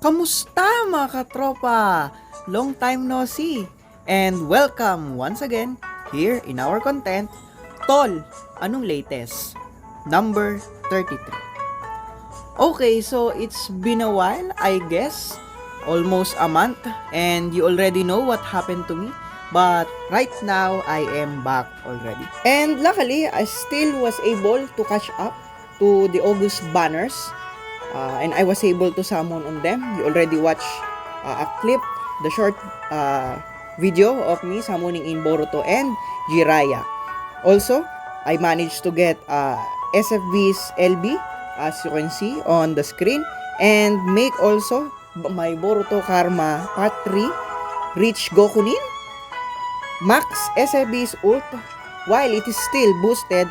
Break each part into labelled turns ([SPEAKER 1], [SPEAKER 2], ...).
[SPEAKER 1] Kamusta mga katropa? Long time no see. And welcome once again here in our content. Tol, anong latest? Number 33. Okay, so it's been a while, I guess. Almost a month. And you already know what happened to me. But right now, I am back already. And luckily, I still was able to catch up to the August banners. And I was able to summon on them. You already watched a clip, the short video of me summoning in Boruto and Jiraiya. Also, I managed to get SFB's LB, as you can see on the screen, and make also my Boruto Karma Part 3 reach Gokunin, max SFB's ult while it is still boosted,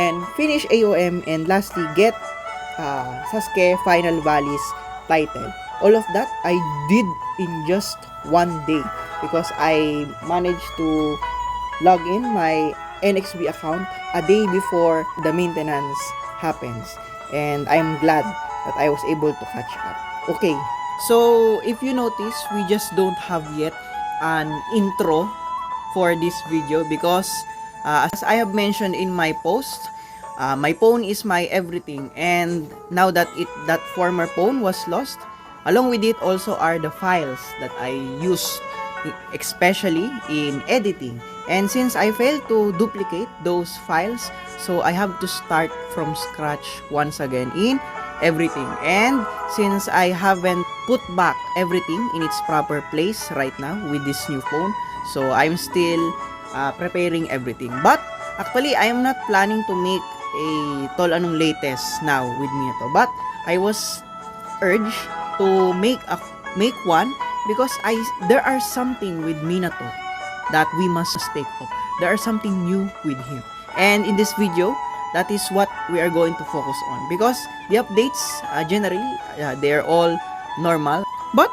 [SPEAKER 1] and finish AOM, and lastly get Sasuke Final Valley's title. All of that I did in just one day because I managed to log in my NXB account a day before the maintenance happens, and I'm glad that I was able to catch up. Okay, so if you notice, we just don't have yet an intro for this video because as I have mentioned in my post, my phone is my everything, and now that that former phone was lost, along with it also are the files that I use especially in editing. And since I failed to duplicate those files, so I have to start from scratch once again in everything. And since I haven't put back everything in its proper place right now with this new phone, so I'm still preparing everything. But actually, I am not planning to make a Tol Anong latest now with Minato, but I was urged to make one because there are something with Minato that we must take up. There are something new with him, and in this video, that is what we are going to focus on because the updates generally they are all normal, but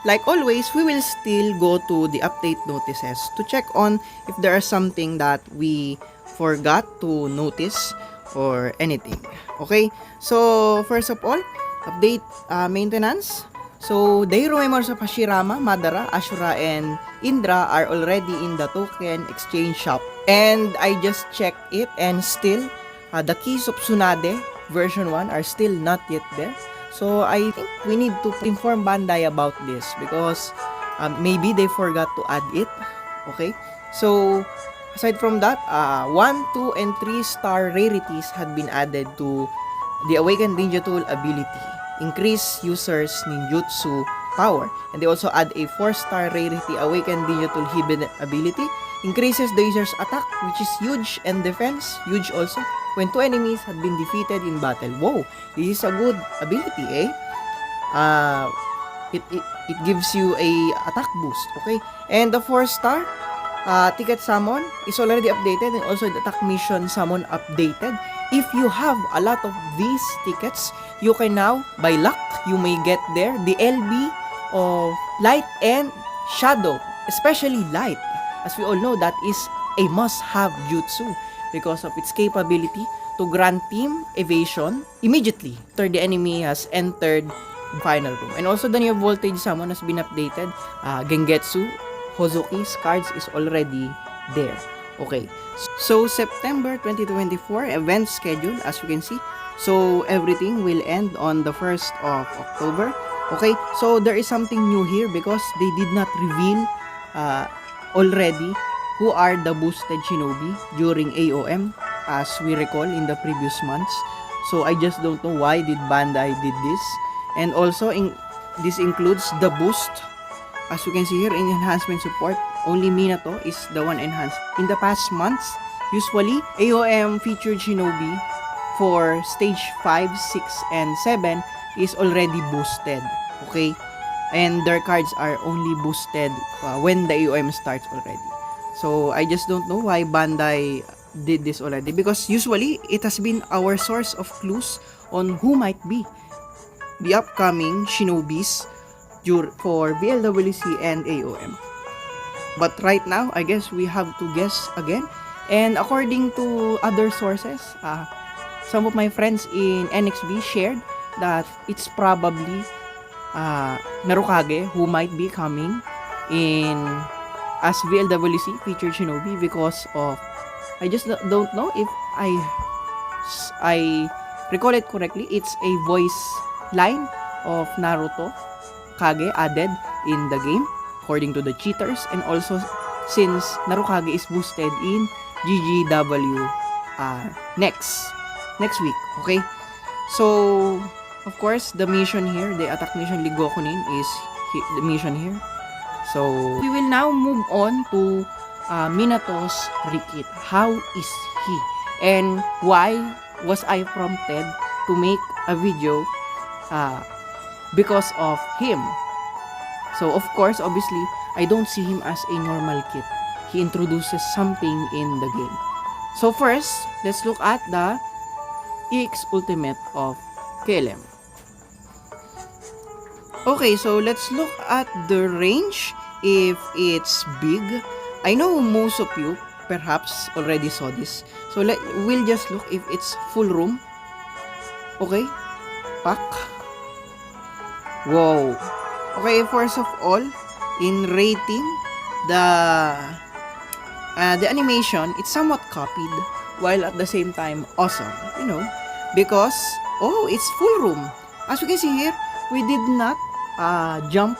[SPEAKER 1] like always, we will still go to the update notices to check on if there are something that we forgot to notice or anything. Okay, so first of all, update maintenance. So Deiro members of Hashirama, Madara, Ashura, and Indra are already in the token exchange shop, and I just checked it, and still the keys of Tsunade version 1 are still not yet there. So I think we need to inform Bandai about this because maybe they forgot to add it. Okay, so aside from that, 1, 2, and 3 star rarities had been added to the Awakened Ninja Tool ability. Increase users' ninjutsu power. And they also add a 4-star rarity Awakened Ninja Tool hidden ability. Increases the user's attack, which is huge, and defense, huge also, when 2 enemies had been defeated in battle. Wow, this is a good ability, eh? It gives you a attack boost, okay? And the 4-star ticket summon is already updated, and also the attack mission summon updated. If you have a lot of these tickets, you can now, by luck, you may get there the LB of Light and Shadow, especially Light. As we all know, that is a must-have jutsu because of its capability to grant team evasion immediately after the enemy has entered the final room. And also the new voltage summon has been updated. Gengetsu Hozuki's cards is already there. Okay, so September 2024 event schedule, as you can see. So everything will end on the 1st of October. Okay, so there is something new here because they did not reveal already who are the boosted shinobi during AOM as we recall in the previous months. So I just don't know why did Bandai did this. And also this includes the boost. As you can see here in enhancement support, only Minato is the one enhanced. In the past months, usually AOM featured shinobi for stage 5, 6, and 7 is already boosted. Okay? And their cards are only boosted when the AOM starts already. So I just don't know why Bandai did this already because usually it has been our source of clues on who might be the upcoming shinobis for BLWC and AOM. But right now, I guess we have to guess again. And according to other sources, some of my friends in NXB shared that it's probably Narukage who might be coming in as VLWC featured Shinobi because of, I just don't know if I recall it correctly. It's a voice line of Naruto Kage added in the game according to the cheaters, and also since Narukage is boosted in GGW next week. Okay, so of course the mission here, the attack mission Ligokunin is the mission here. So we will now move on to Minato's Rikit. How is he, and why was I prompted to make a video because of him? So of course, obviously, I don't see him as a normal kid. He introduces something in the game. So first, let's look at the EX Ultimate of KLM. Okay, so let's look at the range, if it's big. I know most of you perhaps already saw this. So we'll just look if it's full room. Okay, pack. Wow. Okay, first of all, in rating, the animation, it's somewhat copied, while at the same time awesome, because it's full room. As you can see here, we did not jump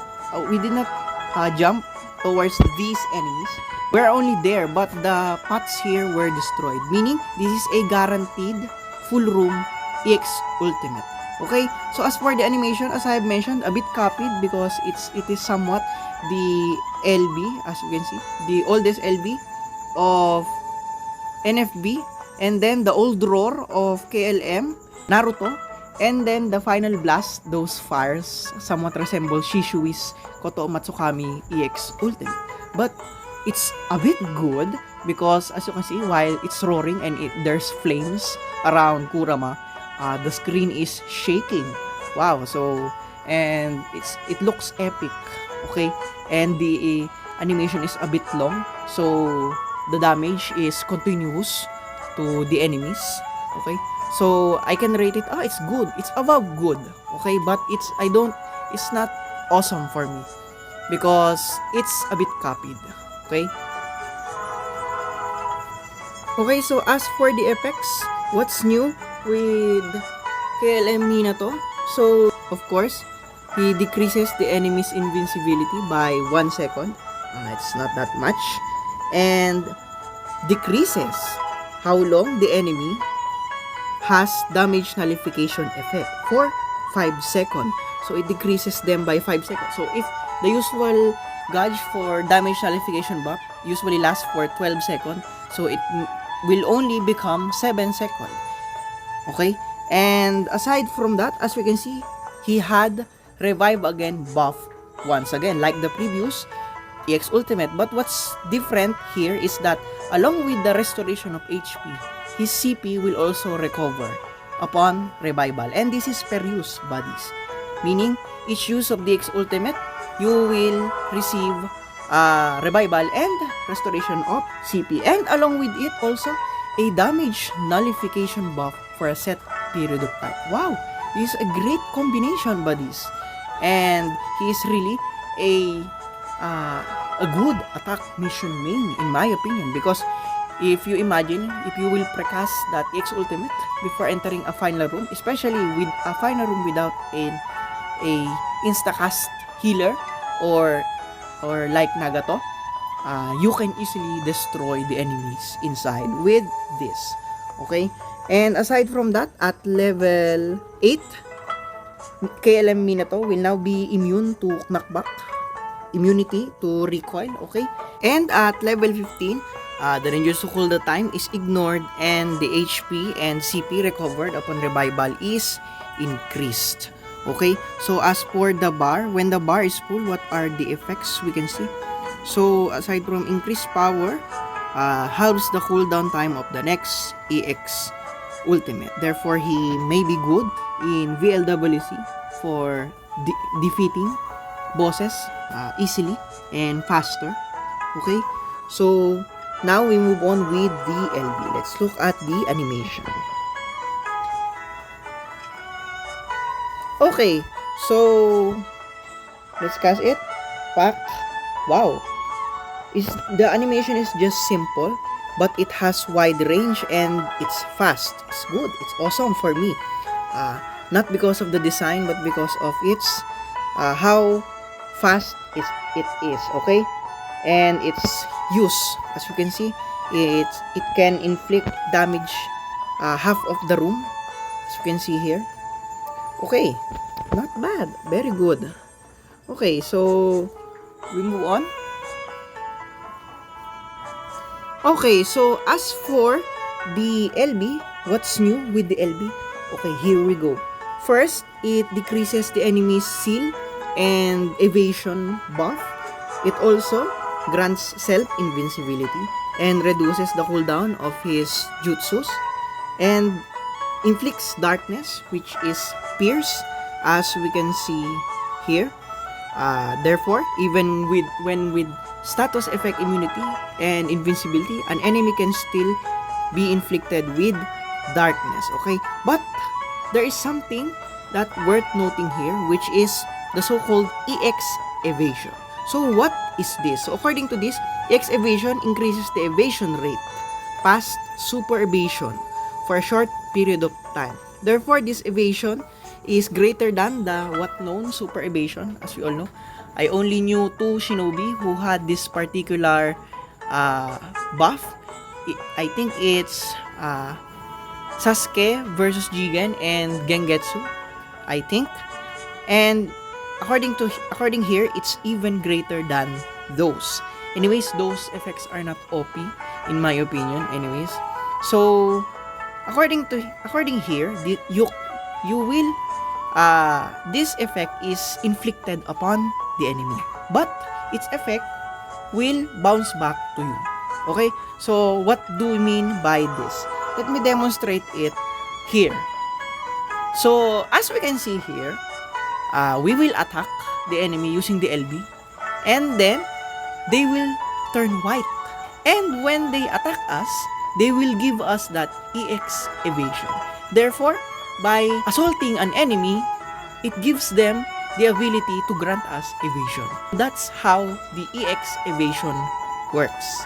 [SPEAKER 1] towards these enemies. We're only there, but the pots here were destroyed, meaning this is a guaranteed full room EX Ultimate. Okay, so as for the animation, as I have mentioned, a bit copied because it is somewhat the LB, as you can see, the oldest LB of NFB, and then the old roar of KLM, Naruto, and then the final blast, those fires somewhat resemble Shishui's Koto Matsukami EX Ultimate. But it's a bit good because as you can see, while it's roaring and there's flames around Kurama, the screen is shaking. Wow, so and it looks epic. Okay, and the animation is a bit long, so the damage is continuous to the enemies. Okay, so I can rate it, it's good, it's above good. Okay, but it's not awesome for me because it's a bit copied. Okay, so as for the effects, what's new with KLM Minato? So of course, he decreases the enemy's invincibility by 1 second. It's not that much, and decreases how long the enemy has damage nullification effect for 5 seconds. So it decreases them by 5 seconds. So if the usual gauge for damage nullification buff usually lasts for 12 seconds, so it will only become 7 seconds. Okay, and aside from that, as we can see, he had revive again buff once again like the previous EX Ultimate. But what's different here is that along with the restoration of HP, his CP will also recover upon revival, and this is per use buddies, meaning each use of the EX Ultimate you will receive revival and restoration of CP, and along with it also a damage nullification buff for a set period of time. Wow, this is a great combination buddies, and he is really a good attack mission main in my opinion, because if you imagine, if you will precast that EX Ultimate before entering a final room, especially with a final room without a instacast healer or like Nagato, you can easily destroy the enemies inside with this. Okay, and aside from that, at level 8, KLM Minato will now be immune to knockback, immunity to recoil. Okay, and at level 15, the Ninjutsu Hold the Time is ignored, and the HP and CP recovered upon revival is increased. Okay, so as for the bar, when the bar is full, what are the effects we can see? So aside from increased power, halves the cooldown time of the next EX Ultimate. Therefore, he may be good in VLWC for defeating bosses easily and faster. Okay, so now we move on with the LB. Let's look at the animation. Okay, so Let's cast it. Pack. Wow. The animation is just simple, but it has wide range and it's fast. It's good. It's awesome for me. Not because of the design, but because of its how fast it is. Okay, and its use. As you can see, it can inflict damage half of the room. As you can see here. Okay, not bad. Very good. Okay, so we move on. Okay, so as for the LB, what's new with the LB? Okay, here we go. First, it decreases the enemy's seal and evasion buff. It also grants self-invincibility and reduces the cooldown of his jutsus and inflicts darkness, which is pierce, as we can see here. Therefore, even when with status effect immunity and invincibility, an enemy can still be inflicted with darkness. Okay, but there is something that worth noting here, which is the so-called EX evasion. So what is this? So according to this, EX evasion increases the evasion rate past super evasion for a short period of time. Therefore, this evasion is greater than the what known super evasion. As we all know, I only knew 2 shinobi who had this particular buff. I think it's Sasuke versus Jigen and Gengetsu, I think. And according here, it's even greater than those. Anyways, those effects are not OP in my opinion. Anyways, so according here, you will this effect is inflicted upon the enemy, but its effect will bounce back to you. Okay, so what do we mean by this? Let me demonstrate it here. So as we can see here, we will attack the enemy using the LB, and then they will turn white, and when they attack us, they will give us that EX evasion. Therefore, by assaulting an enemy, it gives them the ability to grant us evasion. That's how the EX evasion works.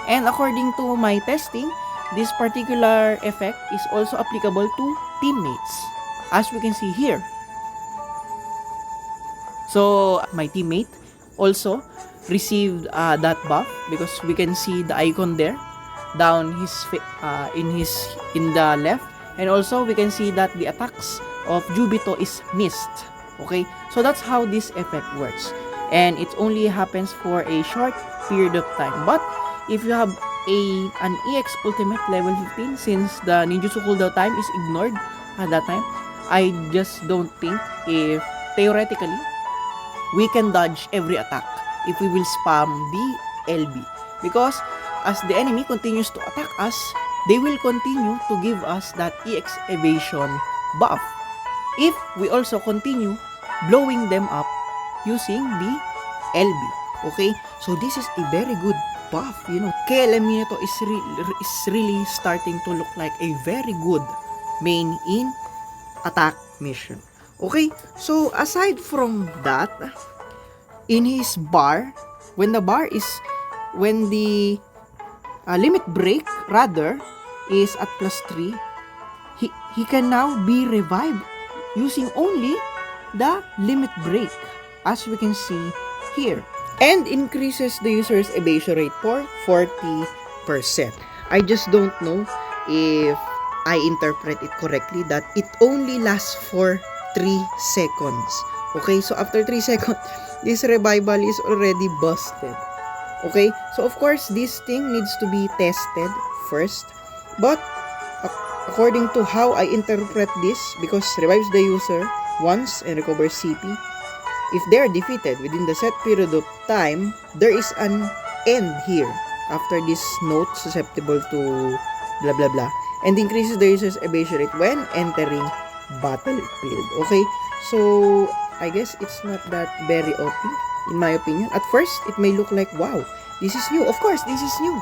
[SPEAKER 1] And according to my testing, this particular effect is also applicable to teammates, as we can see here. So my teammate also received that buff, because we can see the icon there down in the left, and also we can see that the attacks of Jubito is missed. Okay, so that's how this effect works, and it only happens for a short period of time. But if you have an EX ultimate level 15, since the ninjutsu cooldown time is ignored at that time, I just don't think if theoretically we can dodge every attack if we will spam the LB, because as the enemy continues to attack us, they will continue to give us that EX evasion buff if we also continue blowing them up using the LB. Okay, so this is a very good buff, you know. KLM Minato is really starting to look like a very good main in attack mission. Okay, so aside from that, in his bar, when the limit break rather is at +3, he can now be revived using only the limit break, as we can see here, and increases the user's evasion rate for 40%. I just don't know if I interpret it correctly that it only lasts for 3 seconds. Okay, so after 3 seconds, this revival is already busted. Okay, so of course this thing needs to be tested first, but according to how I interpret this, because revives the user once and recovers CP, if they are defeated within the set period of time, there is an end here after this note susceptible to blah blah blah, and increases the user's evasion rate when entering battlefield. Okay, so I guess it's not that very OP in my opinion. At first, it may look like, wow, this is new. Of course, this is new.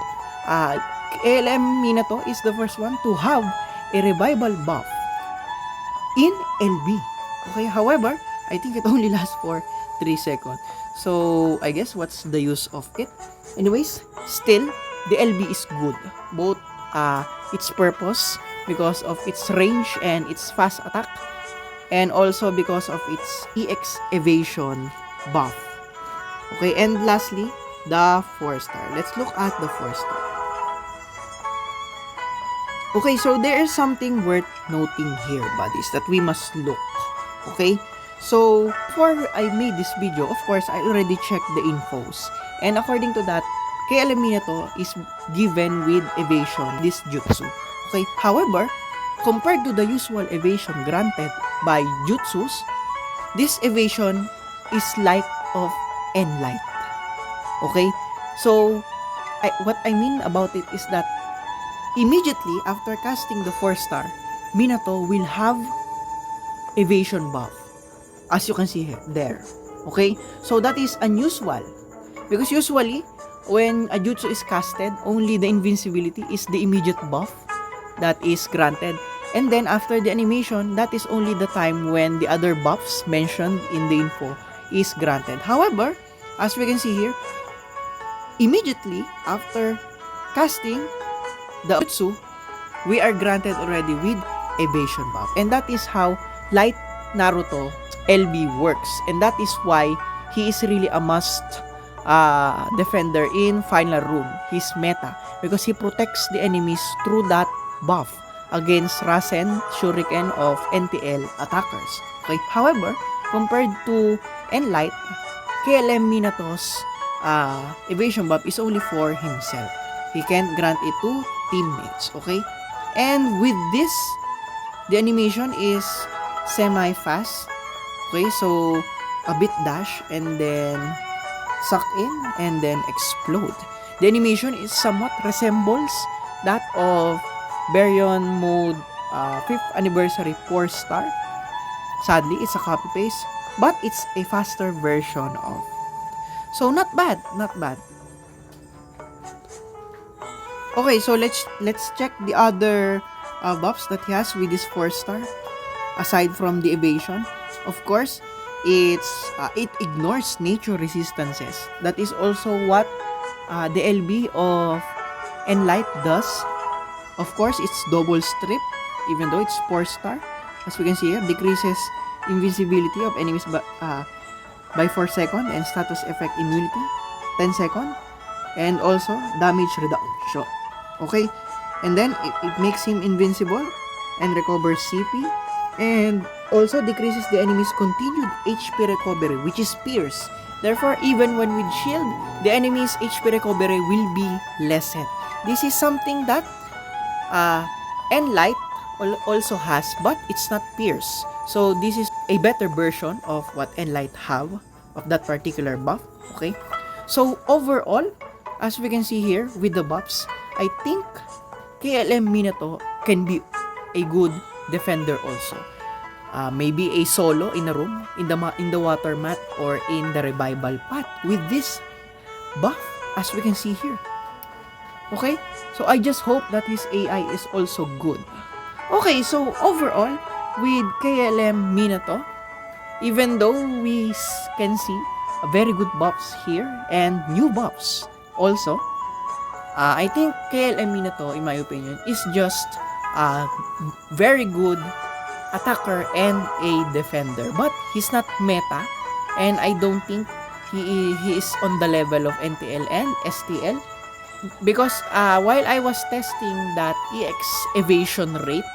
[SPEAKER 1] KLM Minato is the first one to have a revival buff in LB. Okay, however, I think it only lasts for 3 seconds. So, I guess what's the use of it? Anyways, still, the LB is good. Both its purpose, because of its range and its fast attack, and also because of its EX evasion buff. Okay, and lastly, the 4-star. Let's look at the 4-star. Okay, so there is something worth noting here, buddies, that we must look. Okay, so before I made this video, of course, I already checked the infos. And according to that, KLM Minato is given with evasion, this jutsu. Okay, however, compared to the usual evasion granted by jutsus, this evasion is like of Enlight. Okay, so what I mean about it is that immediately after casting the 4-star, Minato will have evasion buff. As you can see here, there. Okay? So that is unusual. Because usually, when a jutsu is casted, only the invincibility is the immediate buff that is granted. And then after the animation, that is only the time when the other buffs mentioned in the info is granted. However, as we can see here, immediately after casting the jutsu, we are granted already with evasion buff. And that is how Light Naruto LB works. And that is why he is really a must defender in Final Room. He's meta because he protects the enemies through that buff against Rasen Shuriken of NTL attackers. Okay. However, compared to Enlight, KLM Minato's evasion buff is only for himself. He can't grant it to teammates. Okay. And with this, the animation is semi-fast. Okay, so a bit dash and then suck in and then explode. The animation is somewhat resembles that of Baryon Mode 5th Anniversary 4-star. Sadly, it's a copy-paste, but it's a faster version of. So not bad, not bad. Okay, so let's check the other buffs that he has with this 4-star. Aside from the evasion, of course, it ignores nature resistances. That is also what the LB of Enlight does. Of course, it's double strip, even though it's 4-star. As we can see here, decreases invisibility of enemies by 4 seconds and status effect immunity 10 seconds, and also damage reduction. Okay, and then it makes him invincible and recovers CP. And also decreases the enemy's continued HP recovery, which is Pierce. Therefore, even when with shield, the enemy's HP recovery will be lessened. This is something that Enlight also has, but it's not Pierce. So this is a better version of what Enlight have of that particular buff. Okay. So overall, as we can see here with the buffs, I think KLM Minato can be a good defender also. Maybe a solo in a room, in the water mat, or in the revival path with this buff, as we can see here. Okay, so I just hope that his AI is also good. Okay, so overall, with KLM Minato, even though we can see a very good buffs here and new buffs also, I think KLM Minato, in my opinion, is just a very good attacker and a defender. But he's not meta, and I don't think he is on the level of NTL and STL. Because while I was testing that EX evasion rate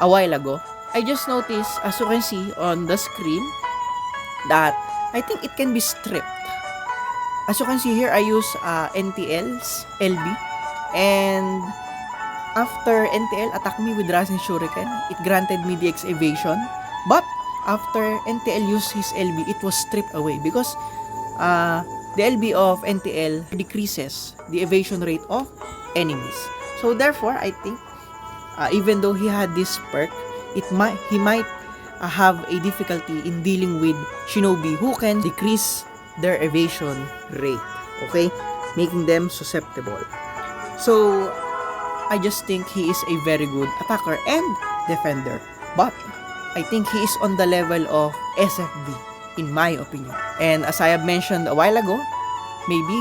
[SPEAKER 1] a while ago, I just noticed, as you can see on the screen, that I think it can be stripped. As you can see here, I use NTL's LB, and after NTL attacked me with Rasen Shuriken, it granted me the X evasion. But after NTL used his LB, it was stripped away because the LB of NTL decreases the evasion rate of enemies. So therefore, I think even though he had this perk, he might have a difficulty in dealing with shinobi who can decrease their evasion rate, okay, making them susceptible. So I just think he is a very good attacker and defender. But I think he is on the level of SFB, in my opinion. And as I have mentioned a while ago, maybe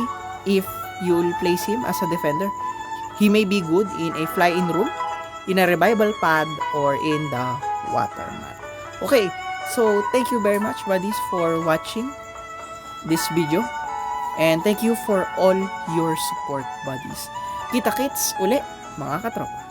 [SPEAKER 1] if you'll place him as a defender, he may be good in a fly-in room, in a revival pad, or in the water mat. Okay, so thank you very much, buddies, for watching this video. And thank you for all your support, buddies. Kita-kits uli, mga katropa.